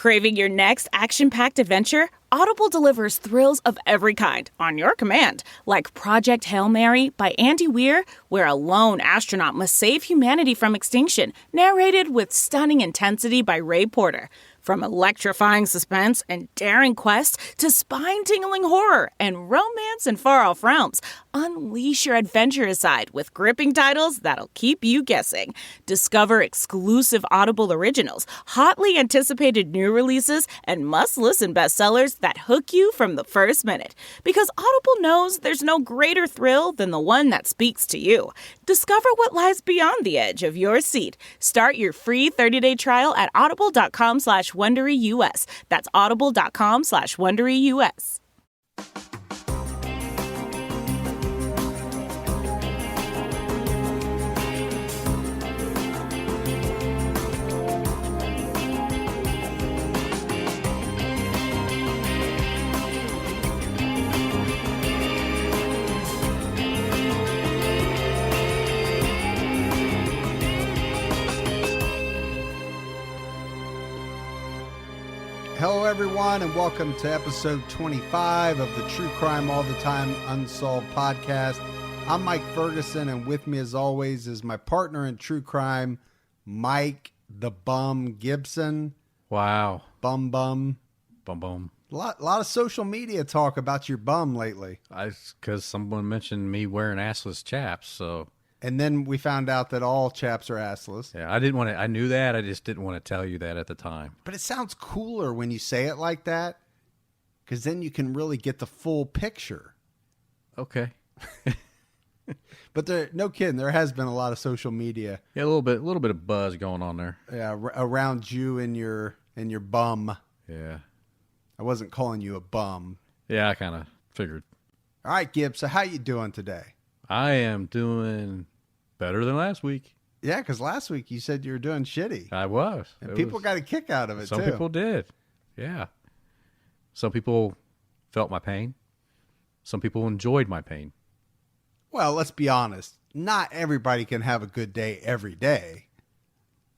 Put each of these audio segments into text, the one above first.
Craving your next action-packed adventure? Audible delivers thrills of every kind on your command, like Project Hail Mary by Andy Weir, where a lone astronaut must save humanity from extinction, narrated with stunning intensity by Ray Porter. From electrifying suspense and daring quest to spine-tingling horror and romance in far-off realms, unleash your adventurous side with gripping titles that'll keep you guessing. Discover exclusive Audible originals, hotly anticipated new releases, and must-listen bestsellers that hook you from the first minute. Because Audible knows there's no greater thrill than the one that speaks to you. Discover what lies beyond the edge of your seat. Start your free 30-day trial at audible.com/WonderyUS. That's audible.com/WonderyUS. Hello, everyone, and welcome to episode 25 of the True Crime All the Time Unsolved podcast. I'm Mike Ferguson, and with me, as always, is my partner in true crime, Mike the Bum Gibson. Wow. Bum. Bum. A lot of social media talk about your bum lately. Because someone mentioned me wearing assless chaps, so... And then we found out that all chaps are assless. Yeah, I didn't want to... I knew that, I just didn't want to tell you that at the time. But it sounds cooler when you say it like that, because then you can really get the full picture. Okay. But no kidding, there has been a lot of social media. Yeah, a little bit of buzz going on there. Yeah, around you and your bum. Yeah. I wasn't calling you a bum. Yeah, I kind of figured. All right, Gibbs, so how you doing today? I am doing better than last week. Yeah, because last week you said you were doing shitty. I was. And people got a kick out of it, Some too. people did. Yeah. Some people felt my pain. Some people enjoyed my pain. Well, let's be honest. Not everybody can have a good day every day.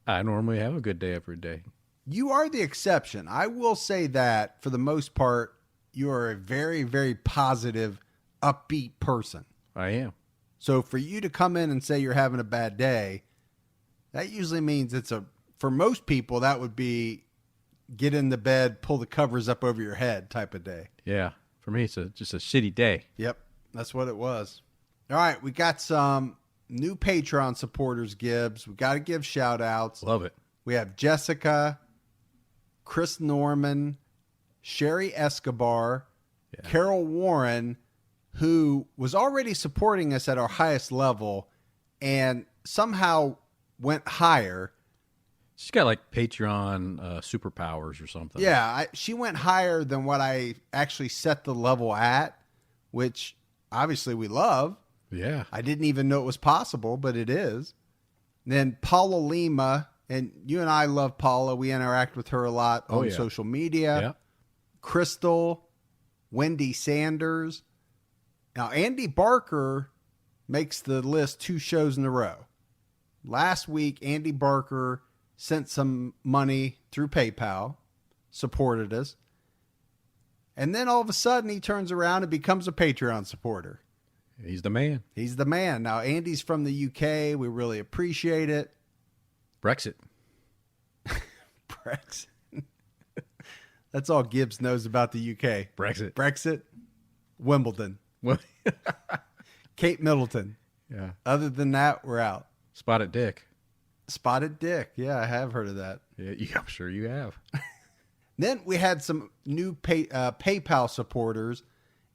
I normally have a good day every day. You are the exception. I will say that, for the most part, you are a very, very positive, upbeat person. I am. So for you to come in and say you're having a bad day, that usually means for most people, that would be get in the bed, pull the covers up over your head type of day. Yeah. For me, it's just a shitty day. Yep. That's what it was. All right. We got some new Patreon supporters, Gibbs. We got to give shout outs. Love it. We have Jessica, Chris Norman, Sherry Escobar, Carol Warren, who was already supporting us at our highest level and somehow went higher. She's got like Patreon superpowers or something. Yeah, she went higher than what I actually set the level at, which obviously we love. Yeah. I didn't even know it was possible, but it is. Then Paula Lima, and you and I love Paula. We interact with her a lot on social media. Yeah. Crystal, Wendy Sanders. Now, Andy Barker makes the list 2 shows in a row. Last week, Andy Barker sent some money through PayPal, supported us. And then all of a sudden, he turns around and becomes a Patreon supporter. He's the man. He's the man. Now, Andy's from the UK. We really appreciate it. Brexit. Brexit. That's all Gibbs knows about the UK. Brexit. Wimbledon. Kate Middleton. Yeah. Other than that, we're out. Spotted Dick. Spotted Dick. Yeah, I have heard of that. Yeah, I'm sure you have. Then we had some new PayPal supporters,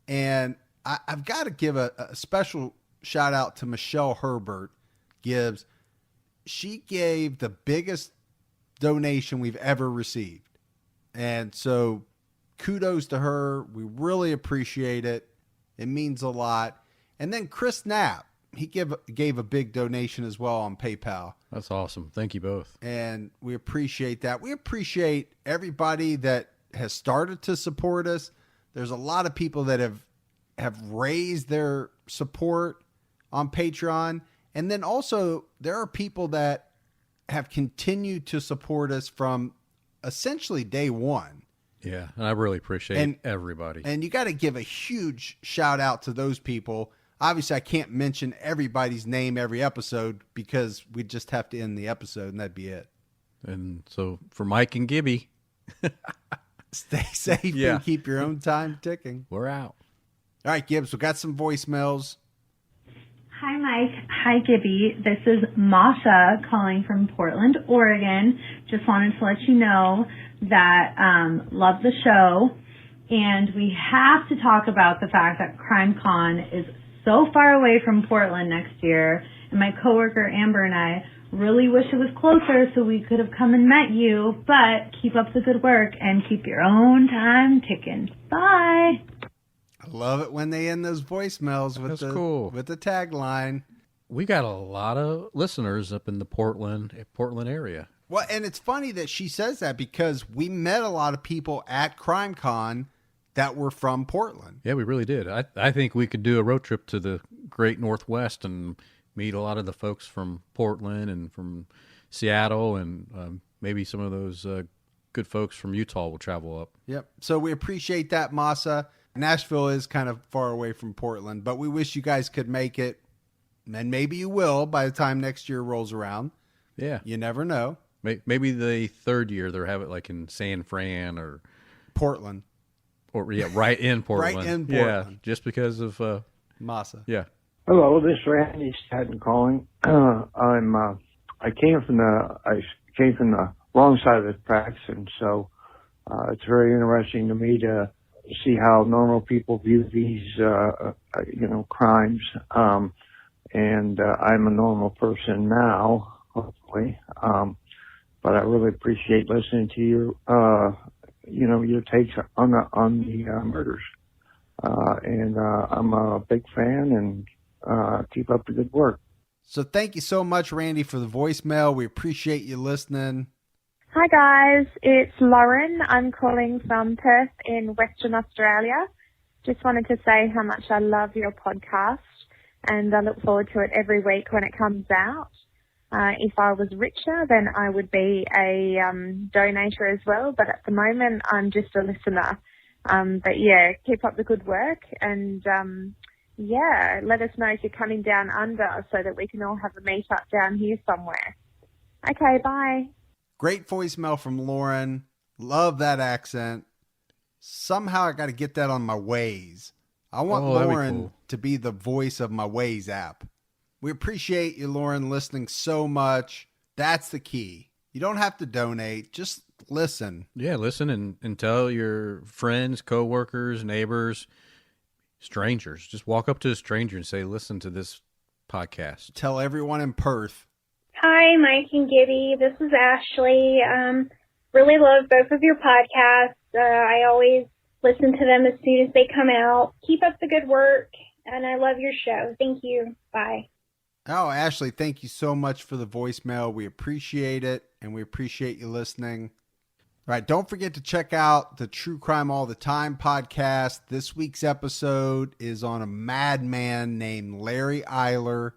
and I've got to give a special shout out to Michelle Herbert Gibbs. She gave the biggest donation we've ever received. And so kudos to her. We really appreciate it. It means a lot. And then Chris Knapp, he gave a big donation as well on PayPal. That's awesome. Thank you both. And we appreciate that. We appreciate everybody that has started to support us. There's a lot of people that have raised their support on Patreon. And then also there are people that have continued to support us from essentially day one. Yeah, and I really appreciate everybody. And you got to give a huge shout out to those people. Obviously, I can't mention everybody's name every episode because we'd just have to end the episode and that'd be it. And so for Mike and Gibby, stay safe and keep your own time ticking. We're out. All right, Gibbs, we got some voicemails. Hi, Mike. Hi, Gibby. This is Masha calling from Portland, Oregon. Just wanted to let you know that love the show. And we have to talk about the fact that CrimeCon is so far away from Portland next year. And my coworker, Amber, and I really wish it was closer so we could have come and met you. But keep up the good work and keep your own time ticking. Bye. I love it when they end those voicemails with the tagline. We got a lot of listeners up in the Portland area. Well, and it's funny that she says that because we met a lot of people at CrimeCon that were from Portland. Yeah, we really did. I think we could do a road trip to the Great Northwest and meet a lot of the folks from Portland and from Seattle, and maybe some of those good folks from Utah will travel up. Yep. So we appreciate that, Masa. Nashville is kind of far away from Portland, but we wish you guys could make it, and maybe you will by the time next year rolls around. Yeah. You never know. Maybe the third year they'll have it like in San Fran or Portland. Or right in Portland. Right in Portland. Yeah, just because of Masa. Yeah. Hello, this is Randy Stanton calling. I came from the wrong side of the tracks, and so it's very interesting to me to see how normal people view these crimes. And I'm a normal person now, hopefully. But I really appreciate listening to your takes on the murders. And I'm a big fan, and keep up the good work. So thank you so much, Randy, for the voicemail. We appreciate you listening. Hi guys, it's Lauren. I'm calling from Perth in Western Australia. Just wanted to say how much I love your podcast, and I look forward to it every week when it comes out. If I was richer, then I would be a donator as well, but at the moment I'm just a listener. But yeah, keep up the good work, and let us know if you're coming down under so that we can all have a meet up down here somewhere. Okay, bye. Great voicemail from Lauren. Love that accent. Somehow I got to get that on my Waze. I want Lauren to be the voice of my Waze app. We appreciate you, Lauren, listening so much. That's the key. You don't have to donate. Just listen. Yeah, listen and tell your friends, coworkers, neighbors, strangers. Just walk up to a stranger and say, listen to this podcast. Tell everyone in Perth. Hi, Mike and Gibby. This is Ashley. Really love both of your podcasts. I always listen to them as soon as they come out. Keep up the good work, and I love your show. Thank you. Bye. Oh, Ashley, thank you so much for the voicemail. We appreciate it, and we appreciate you listening. All right, don't forget to check out the True Crime All the Time podcast. This week's episode is on a madman named Larry Eiler,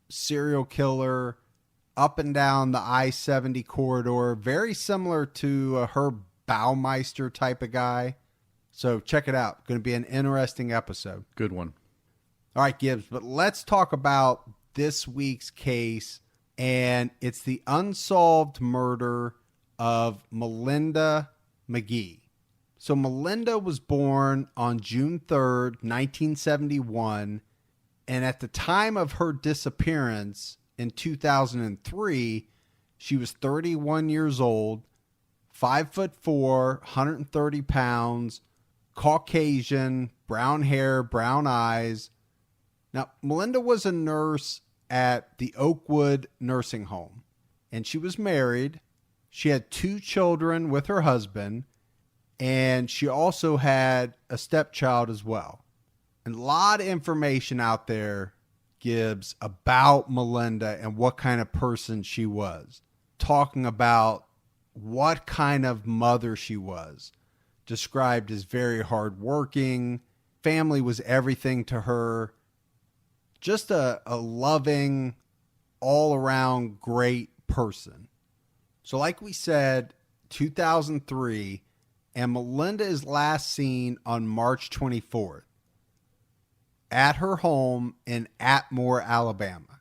serial killer, up and down the I-70 corridor, very similar to a Herb Baumeister type of guy. So check it out. Going to be an interesting episode. Good one. All right, Gibbs, but let's talk about this week's case, and it's the unsolved murder of Melinda McGhee. So Melinda was born on June 3rd, 1971, and at the time of her disappearance in 2003, she was 31 years old, 5'4", 130 pounds, Caucasian, brown hair, brown eyes. Now, Melinda was a nurse at the Oakwood nursing home, and she was married. She had 2 children with her husband, and she also had a stepchild as well. And a lot of information out there, Gibbs, about Melinda and what kind of person she was. Talking about what kind of mother she was. Described as very hardworking. Family was everything to her. Just a loving, all-around great person. So like we said, 2003, and Melinda is last seen on March 24th at her home in Atmore, Alabama.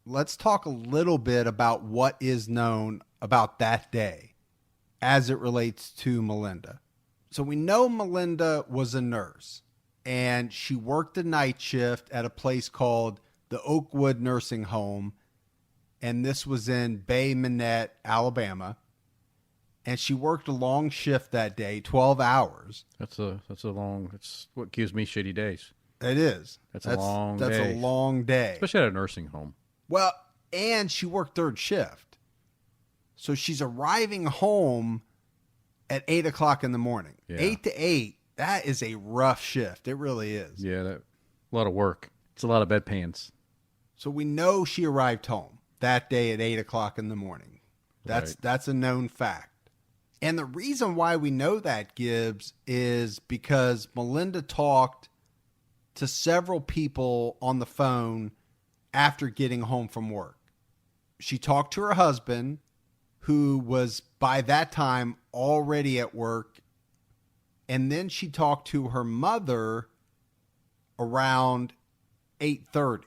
Let's talk a little bit about what is known about that day as it relates to Melinda. So we know Melinda was a nurse, and she worked a night shift at a place called the Oakwood Nursing Home, and this was in Bay Minette, Alabama. And she worked a long shift that day, 12 hours. That's a long. It's what gives me shitty days. It is. That's a long day. That's a long day. Especially at a nursing home. Well, and she worked third shift. So she's arriving home at 8 o'clock in the morning. Yeah. 8 to 8, that is a rough shift. It really is. Yeah, a lot of work. It's a lot of bedpans. So we know she arrived home that day at 8 o'clock in the morning. That's a known fact. And the reason why we know that, Gibbs, is because Melinda talked to several people on the phone after getting home from work. She talked to her husband, who was by that time already at work. And then she talked to her mother around 8:30.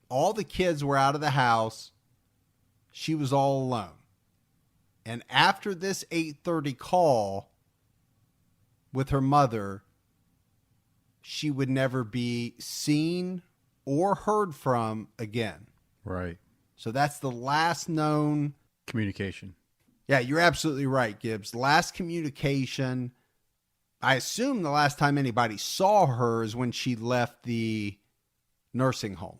All the kids were out of the house. She was all alone. And after this 8:30 call with her mother, she would never be seen or heard from again. Right. So that's the last known communication. Yeah, you're absolutely right, Gibbs. Last communication, I assume the last time anybody saw her is when she left the nursing home.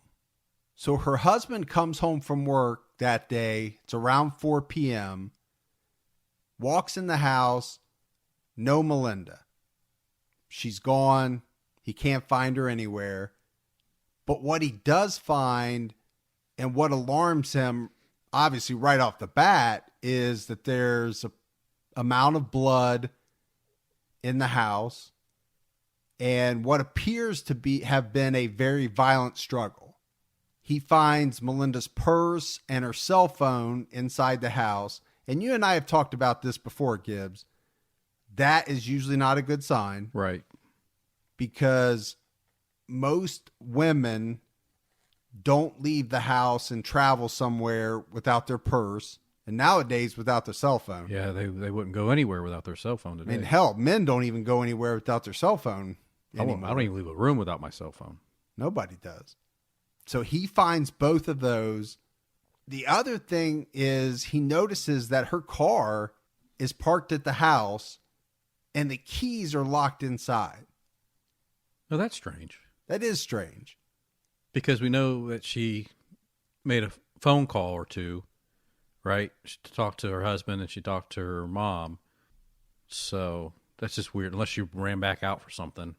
So her husband comes home from work that day. It's around 4 p.m. Walks in the house. No Melinda. She's gone. He can't find her anywhere. But what he does find, and what alarms him, obviously right off the bat, is that there's a amount of blood in the house and what appears to have been a very violent struggle. He finds Melinda's purse and her cell phone inside the house. And you and I have talked about this before, Gibbs. That is usually not a good sign. Right. Because most women don't leave the house and travel somewhere without their purse. And nowadays, without their cell phone. Yeah, they wouldn't go anywhere without their cell phone today. I mean, hell, men don't even go anywhere without their cell phone anymore. I don't even leave a room without my cell phone. Nobody does. So he finds both of those. The other thing is he notices that her car is parked at the house and the keys are locked inside. Oh, that's strange. That is strange. Because we know that she made a phone call or two, right? She talked to her husband and she talked to her mom. So that's just weird, unless she ran back out for something.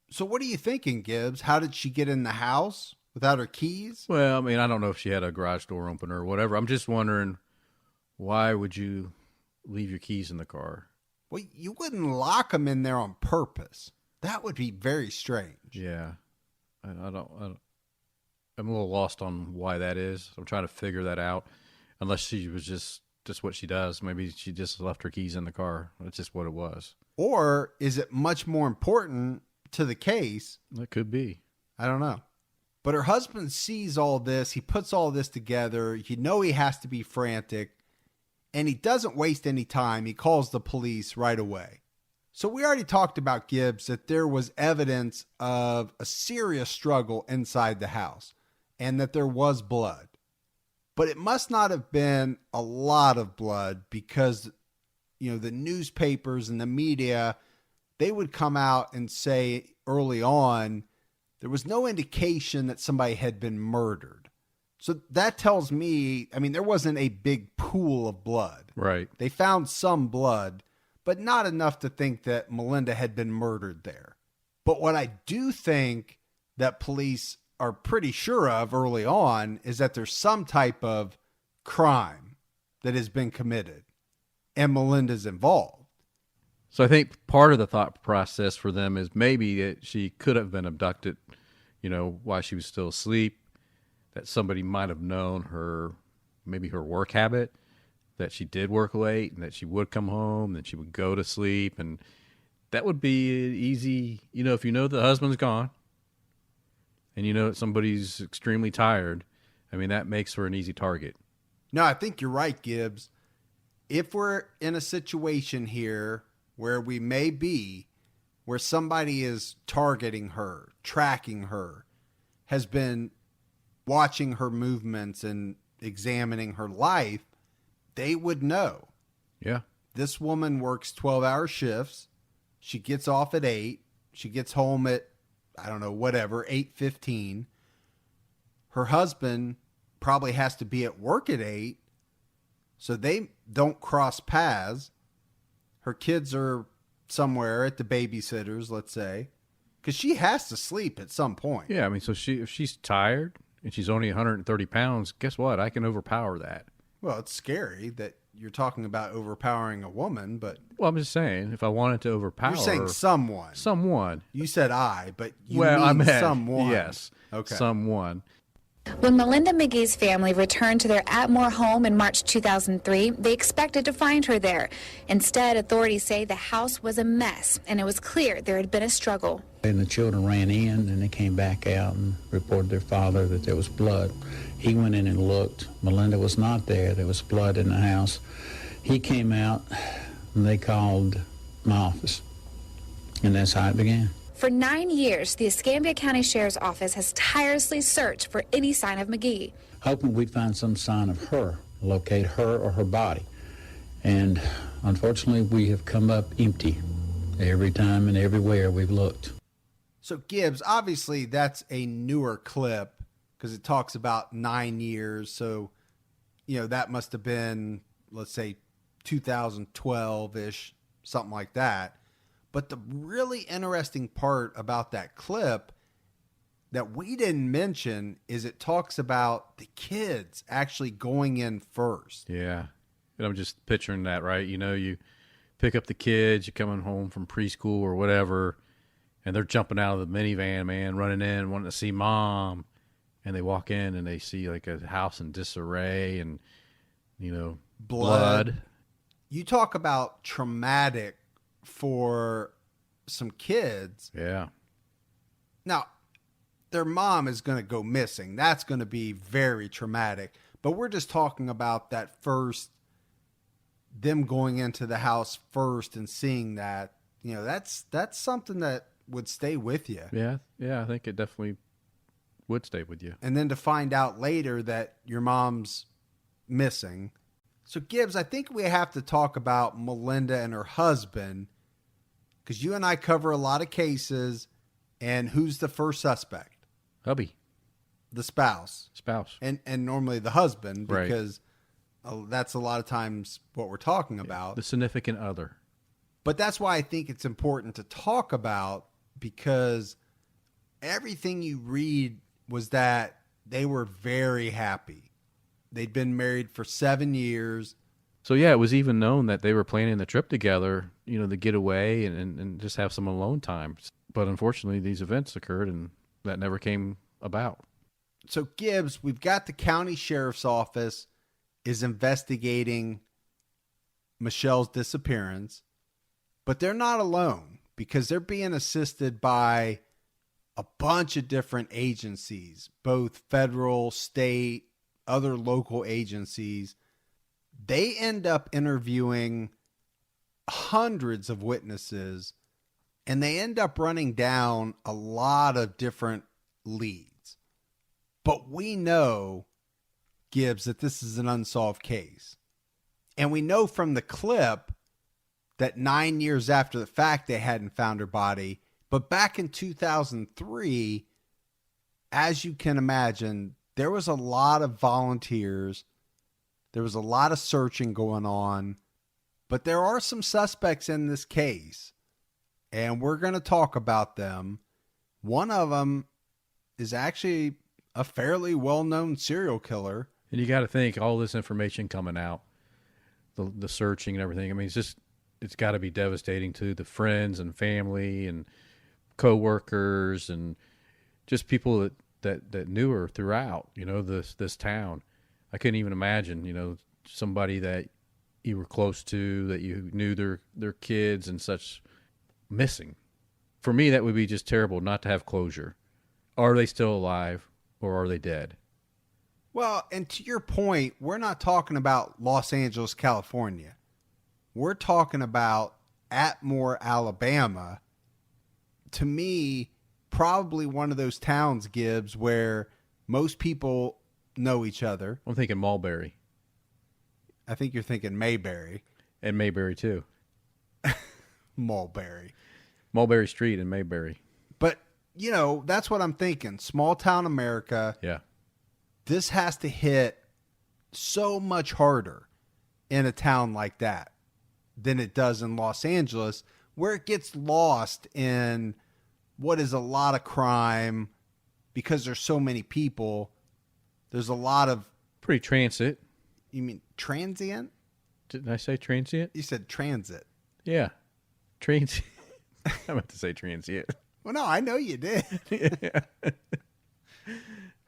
So what are you thinking, Gibbs? How did she get in the house without her keys? Well, I mean, I don't know if she had a garage door opener or whatever. I'm just wondering, why would you leave your keys in the car? Well, you wouldn't lock them in there on purpose. That would be very strange. Yeah. I'm a little lost on why that is. I'm trying to figure that out. Unless she was just what she does. Maybe she just left her keys in the car. That's just what it was. Or is it much more important to the case? That could be. I don't know. But her husband sees all this. He puts all this together. You know he has to be frantic. And he doesn't waste any time. He calls the police right away. So we already talked about, Gibbs, that there was evidence of a serious struggle inside the house and that there was blood. But it must not have been a lot of blood because, the newspapers and the media, they would come out and say early on, there was no indication that somebody had been murdered. So that tells me, there wasn't a big pool of blood. Right. They found some blood, but not enough to think that Melinda had been murdered there. But what I do think that police are pretty sure of early on is that there's some type of crime that has been committed and Melinda's involved. So I think part of the thought process for them is maybe that she could have been abducted, while she was still asleep, that somebody might have known maybe her work habit, that she did work late and that she would come home, then she would go to sleep. And that would be easy, if you know the husband's gone and you know that somebody's extremely tired, I mean, that makes for an easy target. No, I think you're right, Gibbs. If we're in a situation here where we may be, where somebody is targeting her, tracking her, has been watching her movements and examining her life, they would know. Yeah. This woman works 12-hour shifts. She gets off at 8. She gets home at, 8:15. Her husband probably has to be at work at 8, so they don't cross paths. Her kids are somewhere at the babysitter's, let's say, because she has to sleep at some point. Yeah, I mean, so if she's tired and she's only 130 pounds, guess what? I can overpower that. Well, it's scary that you're talking about overpowering a woman, but... Well, I'm just saying, if I wanted to overpower... You're saying someone. Someone. You said I, but you I mean meant, someone. Yes. Okay. Someone. When Melinda McGhee's family returned to their Atmore home in March 2003, they expected to find her there. Instead, authorities say the house was a mess, and it was clear there had been a struggle. And the children ran in, and they came back out and reported their father that there was blood. He went in and looked. Melinda was not there. There was blood in the house. He came out, and they called my office, and that's how it began. For 9 years, the Escambia County Sheriff's Office has tirelessly searched for any sign of McGhee. Hoping we'd find some sign of her, locate her or her body. And unfortunately, we have come up empty every time and everywhere we've looked. So Gibbs, obviously that's a newer clip because it talks about 9 years. So, that must have been, let's say, 2012-ish, something like that. But the really interesting part about that clip that we didn't mention is it talks about the kids actually going in first. Yeah. And I'm just picturing that, right? You pick up the kids, you're coming home from preschool or whatever, and they're jumping out of the minivan, man, running in, wanting to see mom. And they walk in and they see like a house in disarray and, blood. You talk about traumatic for some kids. Yeah. Now, their mom is going to go missing. That's going to be very traumatic. But we're just talking about that first, them going into the house first and seeing that, that's something that would stay with you. Yeah. Yeah. I think it definitely would stay with you. And then to find out later that your mom's missing. So Gibbs, I think we have to talk about Melinda and her husband, because you and I cover a lot of cases. And who's the first suspect? Hubby. The spouse. And normally the husband, because that's a lot of times what we're talking about. The significant other. But that's why I think it's important to talk about, because everything you read was that they were very happy. They'd been married for 7 years. So, yeah, it was even known that they were planning the trip together, to get away and just have some alone time. But unfortunately, these events occurred and that never came about. So, Gibbs, we've got the county sheriff's office is investigating Michelle's disappearance, but they're not alone because they're being assisted by a bunch of different agencies, both federal, state, other local agencies. They end up interviewing hundreds of witnesses, and they end up running down a lot of different leads. But we know, Gibbs, that this is an unsolved case. And we know from the clip that 9 years after the fact, they hadn't found her body. But back in 2003, as you can imagine, there was a lot of volunteers. There was a lot of searching going on. But there are some suspects in this case, and we're going to talk about them. One of them is actually a fairly well-known serial killer. And you got to think all this information coming out, the searching and everything. I mean, it's got to be devastating to the friends and family and co-workers and just people that knew her throughout, this town. I couldn't even imagine, somebody that you were close to, that you knew their kids and such, missing. For me, that would be just terrible not to have closure. Are they still alive or are they dead? Well, and to your point, we're not talking about Los Angeles, California. We're talking about Atmore, Alabama. To me, probably one of those towns, Gibbs, where most people know each other. I'm thinking Mulberry. I think you're thinking Mayberry. And Mayberry, too. Mulberry. Mulberry Street in Mayberry. But, you know, that's what I'm thinking. Small town America. Yeah. This has to hit so much harder in a town like that than it does in Los Angeles, where it gets lost in what is a lot of crime because there's so many people. There's a lot of... Pretty transit. You mean transient? Didn't I say transient? You said transit. Yeah. Transient. I meant to say transient. Well, no, I know you did. Yeah.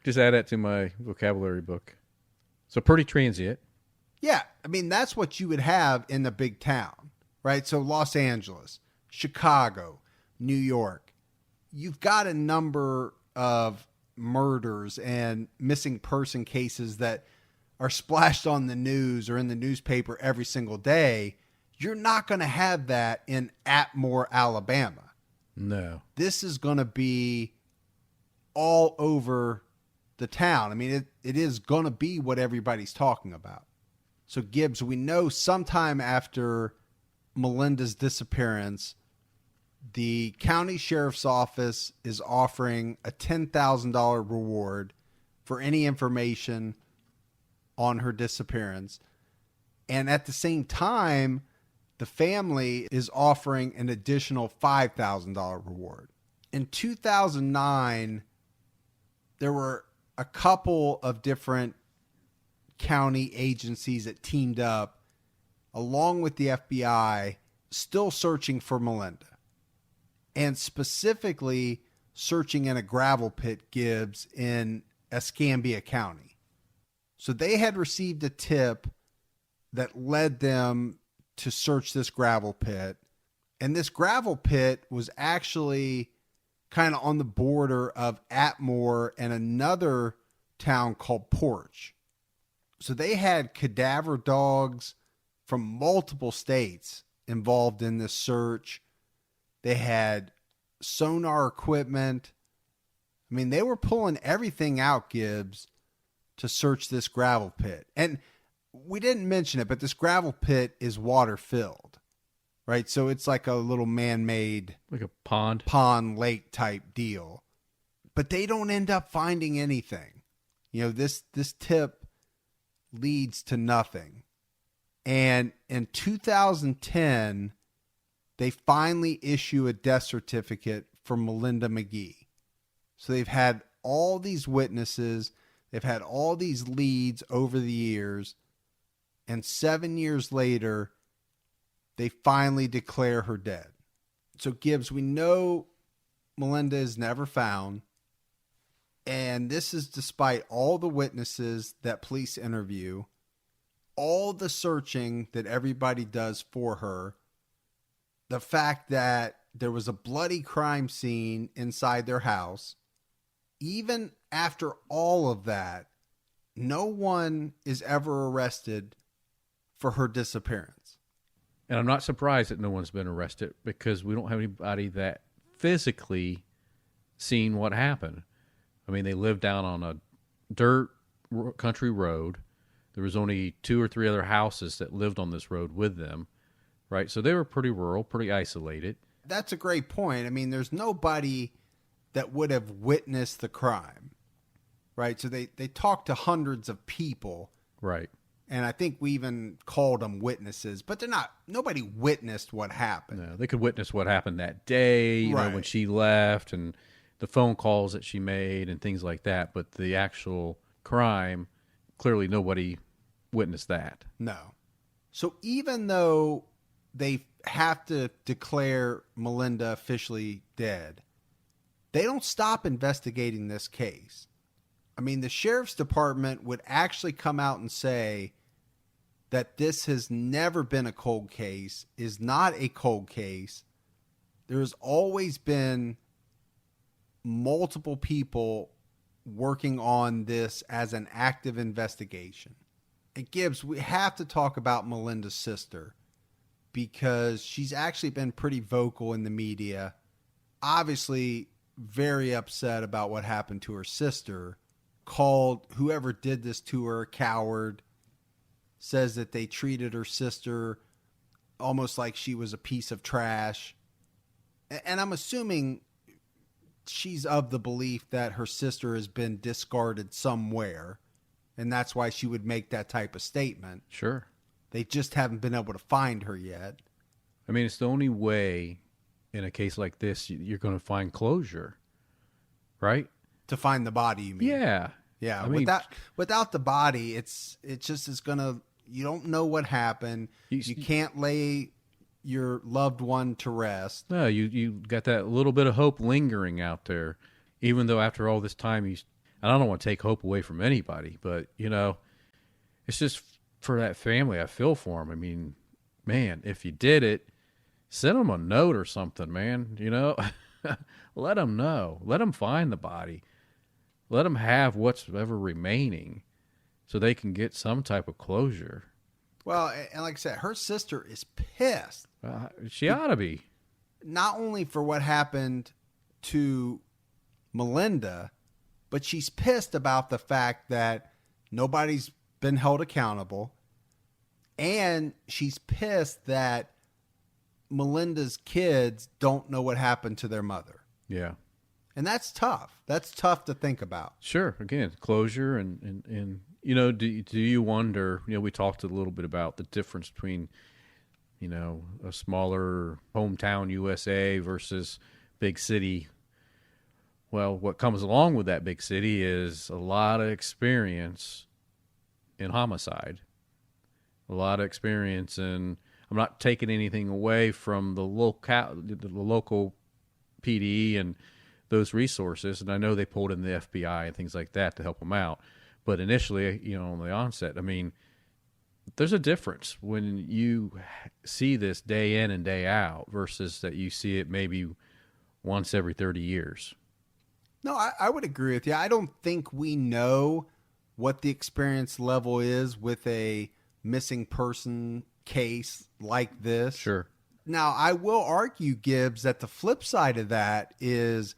Just add that to my vocabulary book. So pretty transient. Yeah. I mean, that's what you would have in a big town, right? So Los Angeles, Chicago, New York. You've got a number of murders and missing person cases that are splashed on the news or in the newspaper every single day. You're not going to have that in Atmore, Alabama. No. This is going to be all over the town. I mean, it is going to be what everybody's talking about. So, Gibbs, we know sometime after Melinda's disappearance, the county sheriff's office is offering a $10,000 reward for any information on her disappearance. And at the same time, the family is offering an additional $5,000 reward. In 2009, there were a couple of different county agencies that teamed up, along with the FBI, still searching for Melinda. And specifically searching in a gravel pit, Gibbs, in Escambia County. So they had received a tip that led them to search this gravel pit. And this gravel pit was actually kind of on the border of Atmore and another town called Porch. So they had cadaver dogs from multiple states involved in this search. They had sonar equipment. I mean, they were pulling everything out, Gibbs, to search this gravel pit. And we didn't mention it, but this gravel pit is water filled, right? So it's like a little man-made, like a pond lake type deal. But they don't end up finding anything. You know, this tip leads to nothing. And in 2010, they finally issue a death certificate for Melinda McGhee. So they've had all these witnesses, they've had all these leads over the years, and 7 years later, they finally declare her dead. So Gibbs, we know Melinda is never found, and this is despite all the witnesses that police interview, all the searching that everybody does for her, the fact that there was a bloody crime scene inside their house. Even after all of that, no one is ever arrested for her disappearance. And I'm not surprised that no one's been arrested, because we don't have anybody that physically seen what happened. I mean, they lived down on a dirt country road. There was only 2 or 3 other houses that lived on this road with them, right? So they were pretty rural, pretty isolated. That's a great point. I mean, there's nobody that would have witnessed the crime, right? So they talked to hundreds of people. Right. And I think we even called them witnesses, but nobody witnessed what happened. No, they could witness what happened that day, you know, when she left, and the phone calls that she made and things like that. But the actual crime, clearly nobody witnessed that. No. So even though they have to declare Melinda officially dead, they don't stop investigating this case. I mean, the sheriff's department would actually come out and say that this has never been a cold case, is not a cold case. There's always been multiple people working on this as an active investigation. And Gibbs, we have to talk about Melinda's sister because she's actually been pretty vocal in the media, obviously very upset about what happened to her sister, called whoever did this to her a coward, says that they treated her sister almost like she was a piece of trash. And I'm assuming she's of the belief that her sister has been discarded somewhere, and that's why she would make that type of statement. Sure. They just haven't been able to find her yet. I mean, it's the only way in a case like this you're going to find closure, right? To find the body, you mean? Yeah. Yeah. I mean, without the body, it just is going to, you don't know what happened. You can't lay your loved one to rest. No, you got that little bit of hope lingering out there, even though after all this time, and I don't want to take hope away from anybody, but, you know, it's just for that family, I feel for them. I mean, man, if you did it, send them a note or something, man, you know, let them know, let them find the body, let them have what's ever remaining so they can get some type of closure. Well, and like I said, her sister is pissed. She ought to be. Not only for what happened to Melinda, but she's pissed about the fact that nobody's been held accountable. And she's pissed that Melinda's kids don't know what happened to their mother. Yeah. And that's tough. That's tough to think about. Sure. Again, closure and you know, do you wonder, you know, we talked a little bit about the difference between, you know, a smaller hometown USA versus big city. Well, what comes along with that big city is a lot of experience in homicide, a lot of experience in, I'm not taking anything away from the local PD and those resources, and I know they pulled in the FBI and things like that to help them out. But initially, you know, on the onset, I mean, there's a difference when you see this day in and day out versus that you see it maybe once every 30 years. No, I would agree with you. I don't think we know what the experience level is with a missing person case like this. Sure. Now, I will argue, Gibbs, that the flip side of that is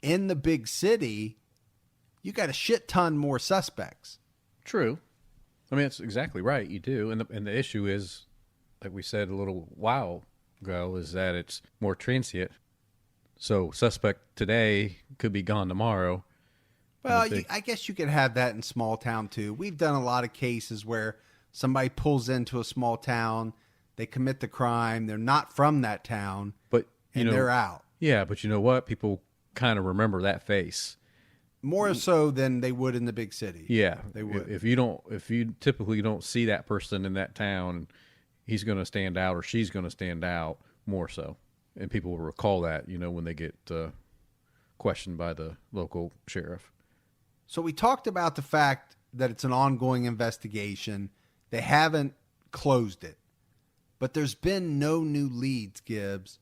in the big city, you got a shit ton more suspects. True. I mean, that's exactly right. You do. And the issue is, like we said a little while ago, is that it's more transient. So suspect today could be gone tomorrow. Well, I guess you could have that in small town too. We've done a lot of cases where somebody pulls into a small town, they commit the crime, they're not from that town, but they're out. Yeah, but you know what? People kind of remember that face. More so than they would in the big city. Yeah, they would. If you typically don't see that person in that town, he's going to stand out or she's going to stand out more so, and people will recall that, you know, when they get questioned by the local sheriff. So we talked about the fact that it's an ongoing investigation. They haven't closed it, but there's been no new leads, Gibbs.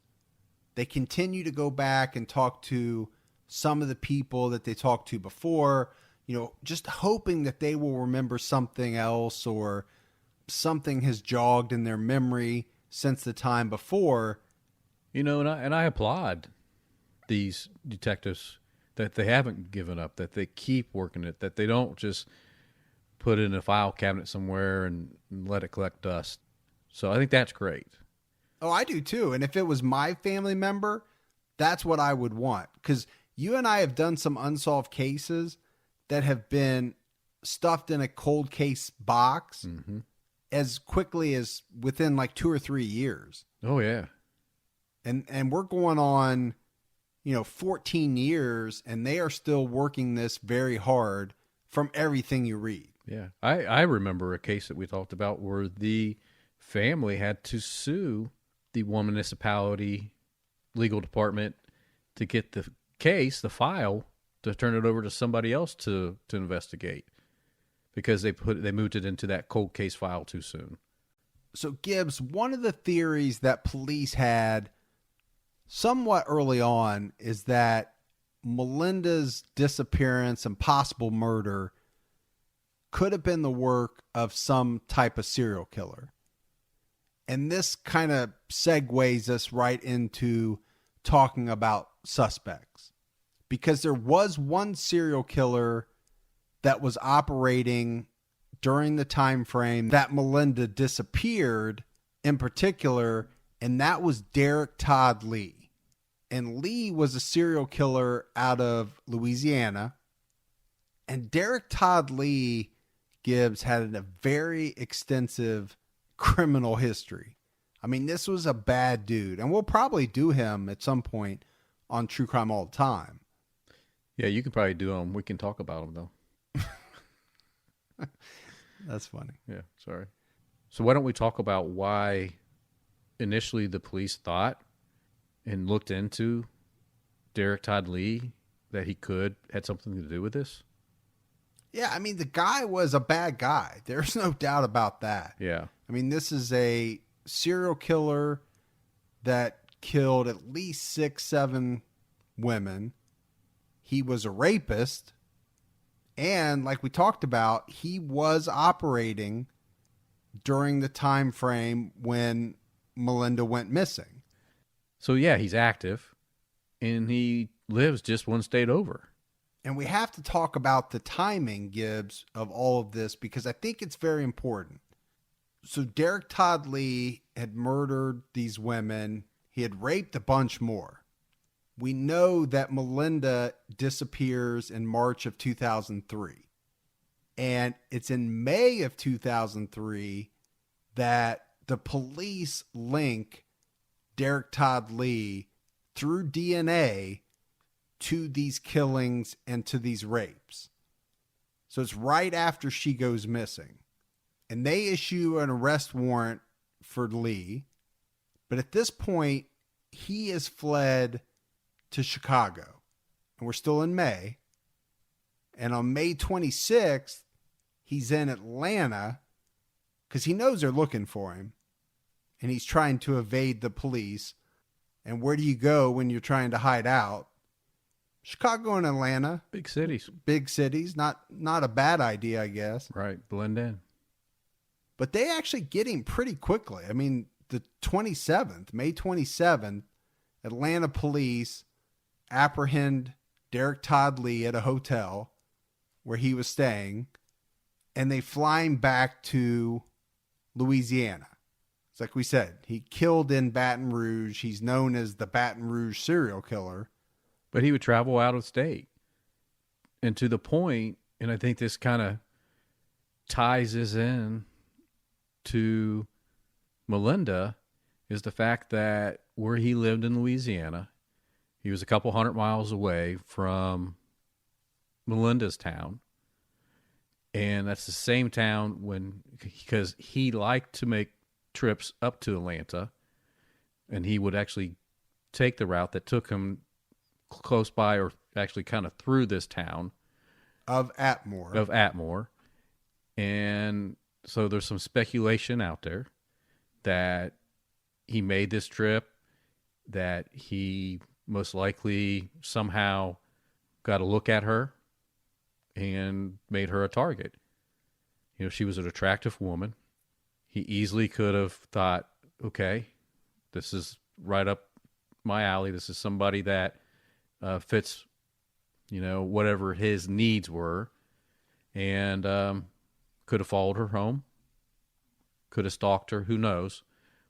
They continue to go back and talk to some of the people that they talked to before, you know, just hoping that they will remember something else or something has jogged in their memory since the time before. You know, and I applaud these detectives that they haven't given up, that they keep working it, that they don't just put it in a file cabinet somewhere and let it collect dust. So I think that's great. Oh, I do too. And if it was my family member, that's what I would want. Because you and I have done some unsolved cases that have been stuffed in a cold case box as quickly as within like 2 or 3 years. Oh, yeah. And we're going on, 14 years, and they are still working this very hard from everything you read. Yeah. I remember a case that we talked about where the family had to sue the one municipality legal department to get the case, the file, to turn it over to somebody else to investigate because they moved it into that cold case file too soon. So Gibbs, one of the theories that police had somewhat early on is that Melinda's disappearance and possible murder could have been the work of some type of serial killer. And this kind of segues us right into talking about suspects. Because there was one serial killer that was operating during the time frame that Melinda disappeared in particular, and that was Derek Todd Lee. And Lee was a serial killer out of Louisiana. And Derek Todd Lee, Gibbs, had a very extensive criminal history. I mean, this was a bad dude. And we'll probably do him at some point on True Crime All the Time. Yeah, you can probably do him. We can talk about him, though. That's funny. Yeah, sorry. So why don't we talk about why initially the police thought and looked into Derek Todd Lee that he had something to do with this? Yeah, I mean, the guy was a bad guy. There's no doubt about that. Yeah. I mean, this is a serial killer that killed at least 6, 7 women. He was a rapist. And like we talked about, he was operating during the time frame when Melinda went missing. So yeah, he's active and he lives just one state over. And we have to talk about the timing, Gibbs, of all of this because I think it's very important. So Derek Todd Lee had murdered these women. He had raped a bunch more. We know that Melinda disappears in March of 2003. And it's in May of 2003 that the police link Derek Todd Lee through DNA to these killings and to these rapes. So it's right after she goes missing. And they issue an arrest warrant for Lee. But at this point, he has fled to Chicago. And we're still in May. And on May 26th, he's in Atlanta because he knows they're looking for him. And he's trying to evade the police. And where do you go when you're trying to hide out? Chicago and Atlanta. Big cities. Big cities. Not a bad idea, I guess. Right. Blend in. But they actually get him pretty quickly. I mean, the 27th, May 27th, Atlanta police apprehend Derek Todd Lee at a hotel where he was staying, and they fly him back to Louisiana. It's like we said, he killed in Baton Rouge. He's known as the Baton Rouge serial killer. But he would travel out of state. And to the point, and I think this kind of ties us in to Melinda, is the fact that where he lived in Louisiana, he was a couple 100 miles away from Melinda's town. And that's the same town because he liked to make trips up to Atlanta, and he would actually take the route that took him close by, or actually kind of through this town of Atmore. And so there's some speculation out there that he made this trip, that he most likely somehow got a look at her and made her a target. You know, she was an attractive woman. He easily could have thought, okay, this is right up my alley. This is somebody that fits, whatever his needs were, and could have followed her home, could have stalked her, who knows.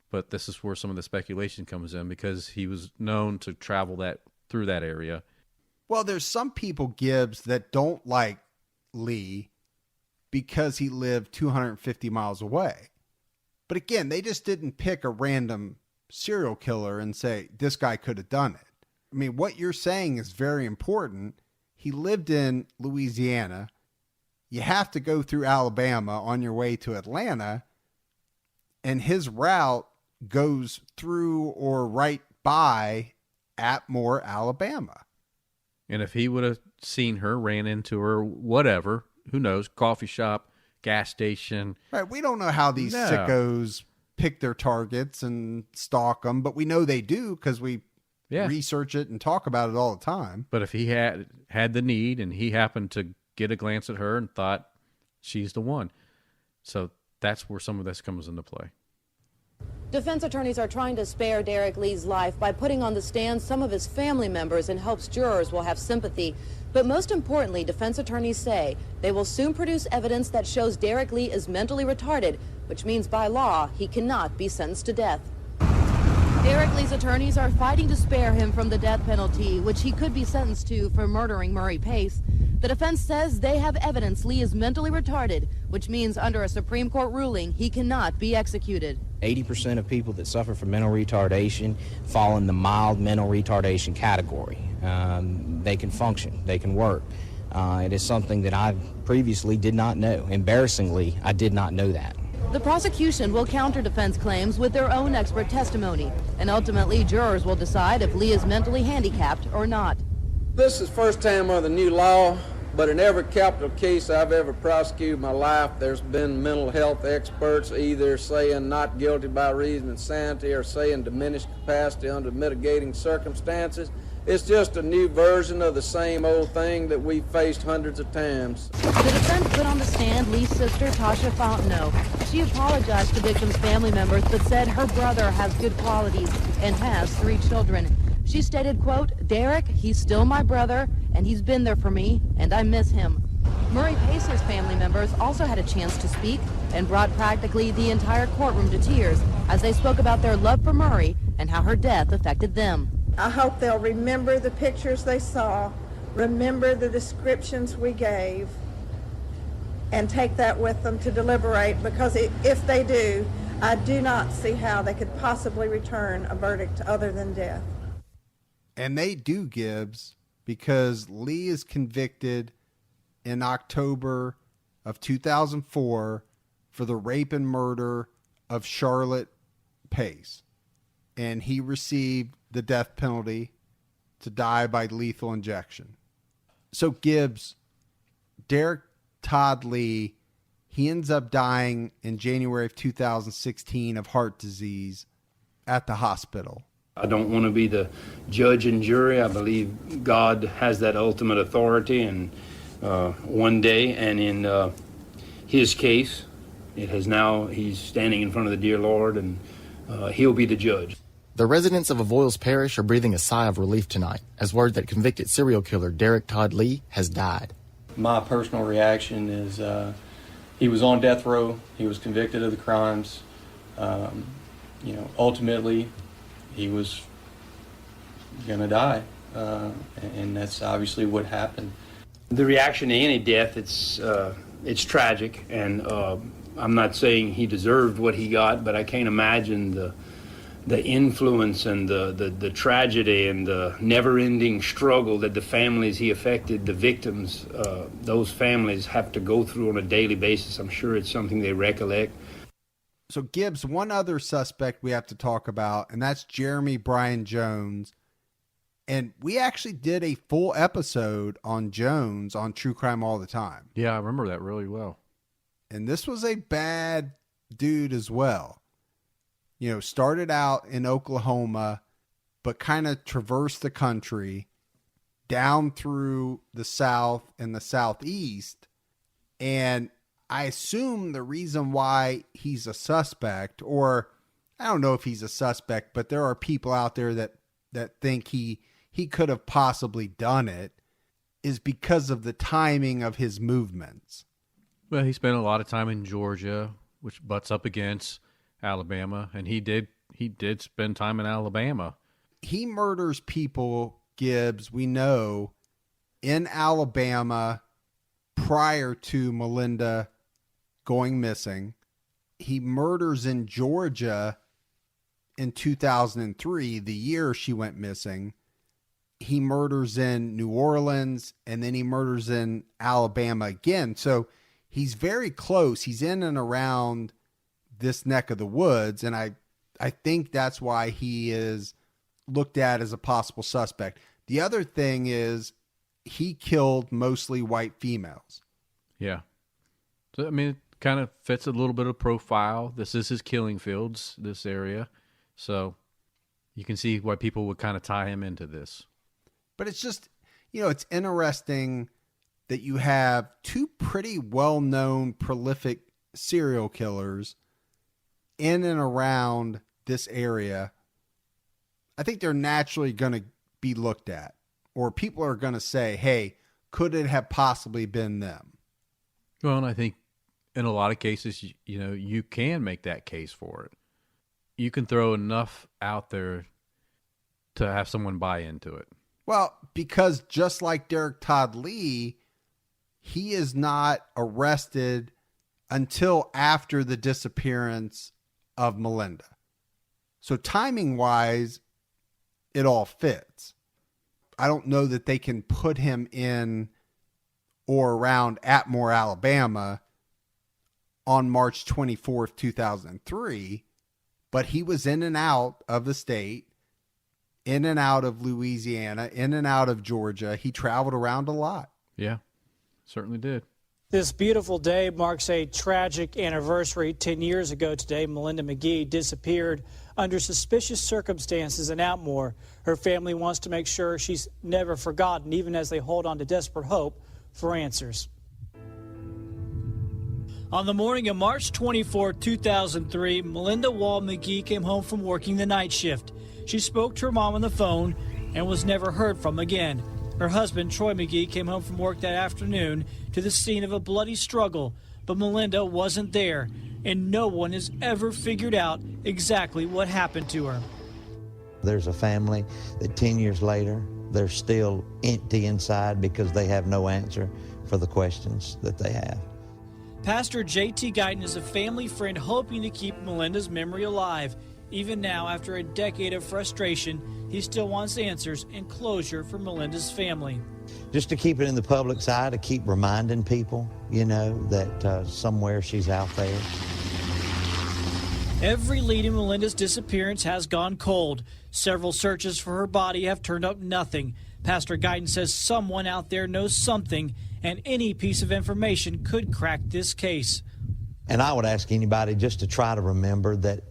But this is where some of the speculation comes in, because he was known to travel through that area. Well, there's some people, Gibbs, that don't like Lee because he lived 250 miles away. But again, they just didn't pick a random serial killer and say, this guy could have done it. I mean, what you're saying is very important. He lived in Louisiana. You have to go through Alabama on your way to Atlanta. And his route goes through or right by Atmore, Alabama. And if he would have seen her, ran into her, whatever, who knows, coffee shop, gas station. Right. We don't know how these sickos pick their targets and stalk them, but we know they do because we research it and talk about it all the time. But if he had the need and he happened to get a glance at her and thought she's the one. So that's where some of this comes into play. Defense attorneys are trying to spare Derek Lee's life by putting on the stand some of his family members in hopes jurors will have sympathy. But most importantly, defense attorneys say they will soon produce evidence that shows Derek Lee is mentally retarded, which means by law he cannot be sentenced to death. Derek Lee's attorneys are fighting to spare him from the death penalty, which he could be sentenced to for murdering Murray Pace. The defense says they have evidence Lee is mentally retarded, which means under a Supreme Court ruling, he cannot be executed. 80% of people that suffer from mental retardation fall in the mild mental retardation category. They can function, they can work. It is something that I previously did not know. Embarrassingly, I did not know that. The prosecution will counter defense claims with their own expert testimony, and ultimately jurors will decide if Lee is mentally handicapped or not. This is first time under the new law, but in every capital case I've ever prosecuted in my life, there's been mental health experts either saying not guilty by reason of insanity or saying diminished capacity under mitigating circumstances. It's just a new version of the same old thing that we've faced hundreds of times. The defense put on the stand Lee's sister, Tasha Fontenot. She apologized to victims' family members, but said her brother has good qualities and has 3 children. She stated, quote, "Derek, he's still my brother, and he's been there for me, and I miss him." Murray Pace's family members also had a chance to speak and brought practically the entire courtroom to tears as they spoke about their love for Murray and how her death affected them. I hope they'll remember the pictures they saw, remember the descriptions we gave, and take that with them to deliberate, because if they do, I do not see how they could possibly return a verdict other than death. And they do, Gibbs, because Lee is convicted in October of 2004 for the rape and murder of Charlotte Pace. And he received the death penalty to die by lethal injection. So Gibbs, Derek Todd Lee, he ends up dying in January of 2016 of heart disease at the hospital. I don't want to be the judge and jury. I believe God has that ultimate authority, and one day, and in his case, he's standing in front of the dear Lord, and he'll be the judge. The residents of Avoyles Parish are breathing a sigh of relief tonight as word that convicted serial killer Derek Todd Lee has died. My personal reaction is he was on death row. He was convicted of the crimes. Ultimately, he was going to die, and that's obviously what happened. The reaction to any death, it's tragic, and I'm not saying he deserved what he got, but I can't imagine the influence and the tragedy and the never-ending struggle that the families he affected, the victims, those families have to go through on a daily basis. I'm sure it's something they recollect. So Gibbs, one other suspect we have to talk about, and that's Jeremy Brian Jones. And we actually did a full episode on Jones on True Crime All the Time. Yeah, I remember that really well. And this was a bad dude as well. Started out in Oklahoma, but kind of traversed the country down through the South and the Southeast. And I assume the reason why he's a suspect, or I don't know if he's a suspect, but there are people out there that think he could have possibly done it, is because of the timing of his movements. Well, he spent a lot of time in Georgia, which butts up against Alabama, and he did spend time in Alabama. He murders people, Gibbs, we know, in Alabama prior to Melinda going missing. He murders in Georgia in 2003, the year she went missing. He murders in New Orleans, and then he murders in Alabama again. So he's very close. He's in and around this neck of the woods, and I think that's why he is looked at as a possible suspect. The other thing is he killed mostly white females. Yeah. So, I mean, it kind of fits a little bit of profile. This is his killing fields, this area. So you can see why people would kind of tie him into this. But it's just, it's interesting that you have two pretty well-known prolific serial killers in and around this area. I think they're naturally going to be looked at, or people are going to say, hey, could it have possibly been them? Well, and I think in a lot of cases, you can make that case for it. You can throw enough out there to have someone buy into it. Well, because just like Derek Todd Lee, he is not arrested until after the disappearance of Melinda. So timing-wise, it all fits. I don't know that they can put him in or around Atmore, Alabama on March 24th, 2003, but he was in and out of the state, in and out of Louisiana, in and out of Georgia. He traveled around a lot. Yeah, certainly did. This beautiful day marks a tragic anniversary. 10 years ago today, Melinda McGhee disappeared under suspicious circumstances in Atmore. Her family wants to make sure she's never forgotten, even as they hold on to desperate hope for answers. On the morning of March 24, 2003, Melinda Wall McGhee came home from working the night shift. She spoke to her mom on the phone and was never heard from again. Her husband, Troy McGhee, came home from work that afternoon to the scene of a bloody struggle, but Melinda wasn't there, and no one has ever figured out exactly what happened to her. There's a family that 10 years later, they're still empty inside because they have no answer for the questions that they have. Pastor J.T. Guyton is a family friend hoping to keep Melinda's memory alive. Even now, after a decade of frustration, he still wants answers and closure for Melinda's family. Just to keep it in the public's eye, to keep reminding people, that somewhere she's out there. Every lead in Melinda's disappearance has gone cold. Several searches for her body have turned up nothing. Pastor Guyton says someone out there knows something, and any piece of information could crack this case. And I would ask anybody just to try to remember that,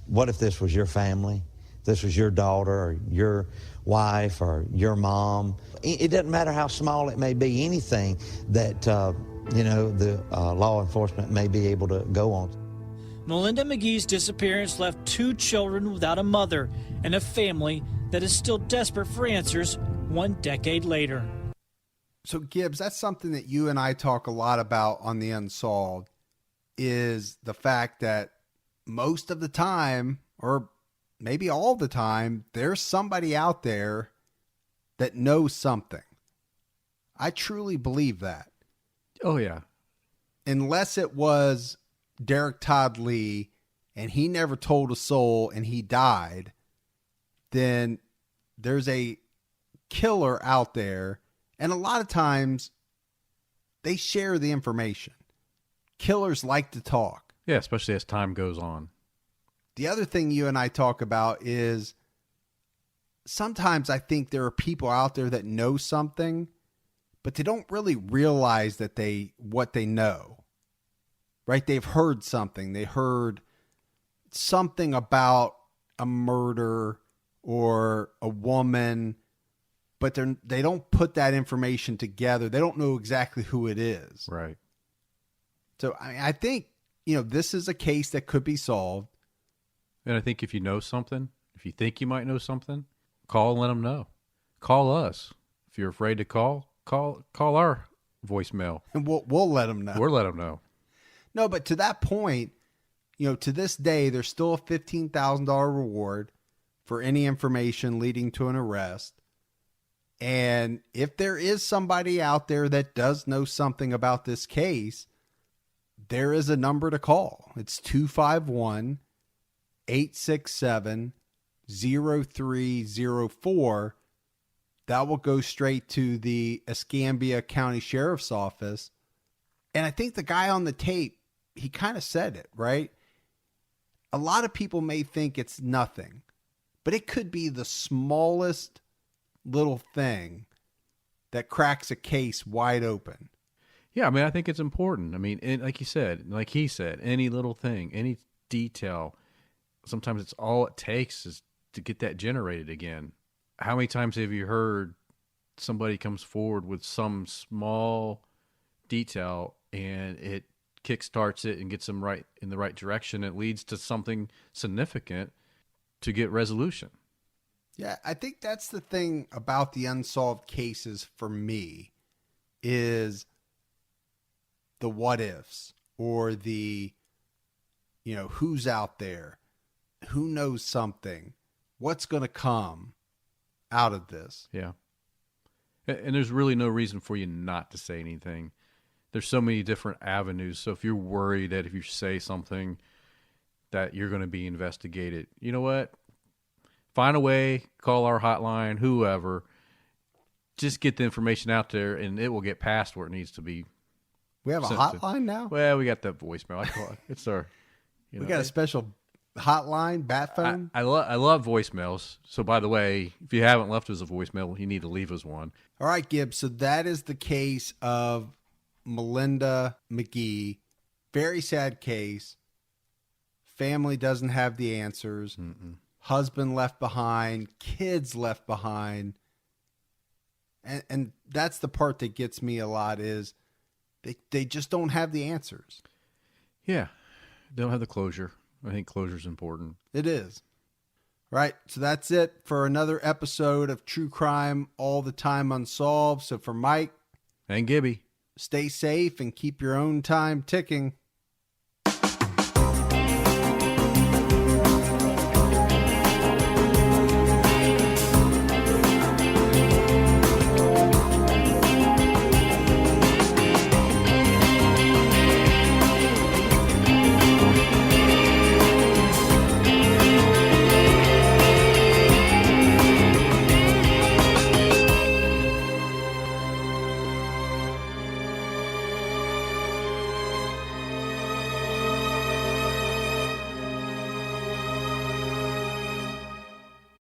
what if this was your family? This was your daughter or your wife or your mom. It doesn't matter how small it may be, anything that, the law enforcement may be able to go on. Melinda McGhee's disappearance left 2 children without a mother and a family that is still desperate for answers 1 decade later. So, Gibbs, that's something that you and I talk a lot about on The Unsolved, is the fact that most of the time, or maybe all the time, there's somebody out there that knows something. I truly believe that. Oh, yeah. Unless it was Derek Todd Lee and he never told a soul and he died, then there's a killer out there. And a lot of times they share the information. Killers like to talk. Yeah, especially as time goes on. The other thing you and I talk about is sometimes I think there are people out there that know something, but they don't really realize that what they know. Right? They've heard something. They heard something about a murder or a woman, but they don't put that information together. They don't know exactly who it is. Right. So I think, this is a case that could be solved. And I think if you know something, if you think you might know something, call and let them know. Call us. If you're afraid to call our voicemail. And we'll let them know. We'll let them know. No, but to that point, to this day, there's still a $15,000 reward for any information leading to an arrest. And if there is somebody out there that does know something about this case, there is a number to call. It's 251-867-0304. That will go straight to the Escambia County Sheriff's Office. And I think the guy on the tape, he kind of said it, right? A lot of people may think it's nothing, but it could be the smallest little thing that cracks a case wide open. Yeah, I mean, I think it's important. I mean, like he said, any little thing, any detail, sometimes it's all it takes is to get that generated again. How many times have you heard somebody comes forward with some small detail and it kickstarts it and gets them right in the right direction? It leads to something significant to get resolution. Yeah, I think that's the thing about the unsolved cases for me is the what ifs or the, who's out there, who knows something, what's going to come out of this. Yeah. And there's really no reason for you not to say anything. There's so many different avenues. So if you're worried that if you say something that you're going to be investigated, you know what? Find a way, call our hotline, whoever. Just get the information out there and it will get past where it needs to be. We have a hotline now? Well, we got the voicemail. I call it. It's our. We got a special hotline, bat phone. I love voicemails. So, by the way, if you haven't left us a voicemail, you need to leave us one. All right, Gibbs. So that is the case of Melinda McGhee. Very sad case. Family doesn't have the answers. Mm-mm. Husband left behind. Kids left behind. And that's the part that gets me a lot is they just don't have the answers. Yeah. They don't have the closure. I think closure is important. It is. Right. So that's it for another episode of True Crime All the Time Unsolved. So for Mike and Gibby, stay safe and keep your own time ticking.